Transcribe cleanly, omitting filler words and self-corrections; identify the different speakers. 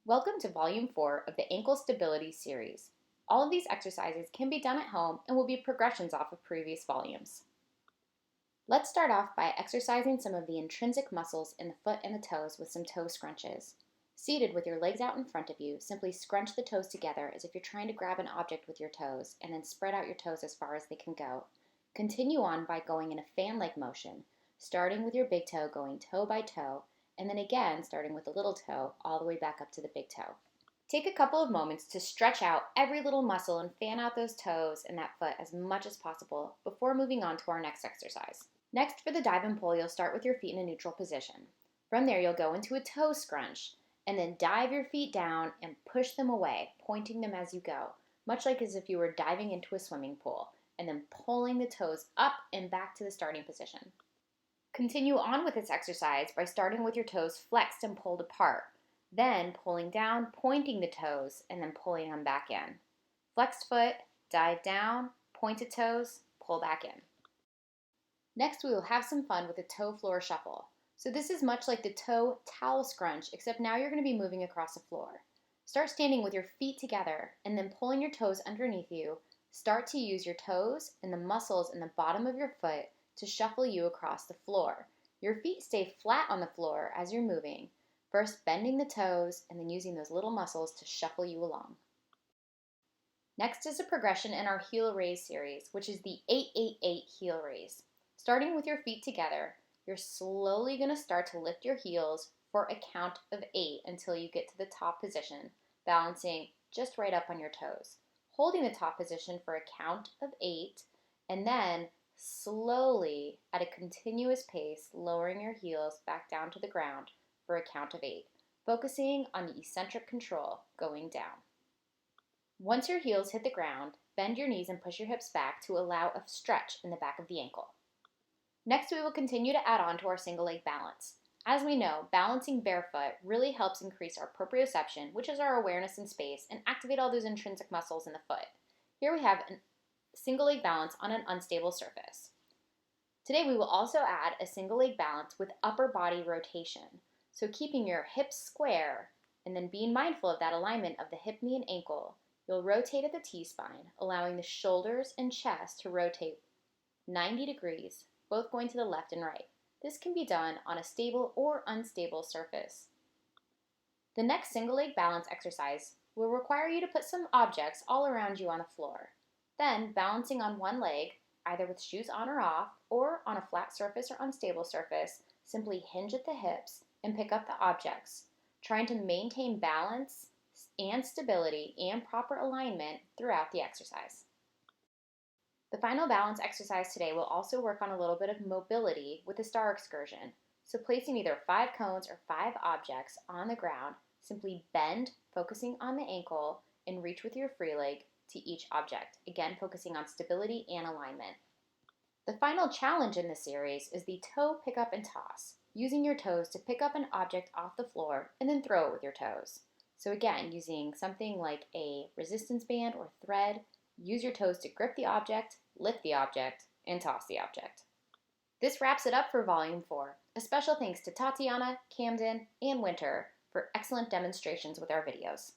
Speaker 1: Welcome to Volume 4 of the Ankle Stability Series. All of these exercises can be done at home and will be progressions off of previous volumes. Let's start off by exercising some of the intrinsic muscles in the foot and the toes with some toe scrunches. Seated with your legs out in front of you, simply scrunch the toes together as if you're trying to grab an object with your toes and then spread out your toes as far as they can go. Continue on by going in a fan-like motion, starting with your big toe going toe by toe, and then again starting with the little toe all the way back up to the big toe. Take a couple of moments to stretch out every little muscle and fan out those toes and that foot as much as possible before moving on to our next exercise. Next, for the dive and pull, you'll start with your feet in a neutral position. From there, you'll go into a toe scrunch and then dive your feet down and push them away, pointing them as you go, much like as if you were diving into a swimming pool, and then pulling the toes up and back to the starting position. Continue on with this exercise by starting with your toes flexed and pulled apart, then pulling down, pointing the toes, and then pulling them back in. Flexed foot, dive down, pointed toes, pull back in. Next, we will have some fun with the toe floor shuffle. So this is much like the toe towel scrunch, except now you're going to be moving across the floor. Start standing with your feet together and then pulling your toes underneath you. Start to use your toes and the muscles in the bottom of your foot to shuffle you across the floor. Your feet stay flat on the floor as you're moving, first bending the toes and then using those little muscles to shuffle you along. Next is a progression in our heel raise series, which is the 8-8-8 heel raise. Starting with your feet together, you're slowly going to start to lift your heels for a count of 8 until you get to the top position, balancing just right up on your toes. Holding the top position for a count of 8, and then slowly, at a continuous pace, lowering your heels back down to the ground for a count of 8, focusing on the eccentric control going down. Once your heels hit the ground, bend your knees and push your hips back to allow a stretch in the back of the ankle. Next, we will continue to add on to our single leg balance. As we know, balancing barefoot really helps increase our proprioception, which is our awareness in space, and activate all those intrinsic muscles in the foot. Here we have a single leg balance on an unstable surface. Today we will also add a single leg balance with upper body rotation. So keeping your hips square and then being mindful of that alignment of the hip, knee, and ankle, you'll rotate at the T-spine, allowing the shoulders and chest to rotate 90 degrees, both going to the left and right. This can be done on a stable or unstable surface. The next single leg balance exercise will require you to put some objects all around you on the floor. Then, balancing on one leg, either with shoes on or off, or on a flat surface or unstable surface, simply hinge at the hips and pick up the objects, trying to maintain balance and stability and proper alignment throughout the exercise. The final balance exercise today will also work on a little bit of mobility with the star excursion. So placing either 5 cones or 5 objects on the ground, simply bend, focusing on the ankle, and reach with your free leg to each object, again focusing on stability and alignment. The final challenge in this series is the toe pick up and toss, using your toes to pick up an object off the floor and then throw it with your toes. So again, using something like a resistance band or thread, use your toes to grip the object, lift the object, and toss the object. This wraps it up for Volume 4. A special thanks to Tatiana, Camden, and Winter for excellent demonstrations with our videos.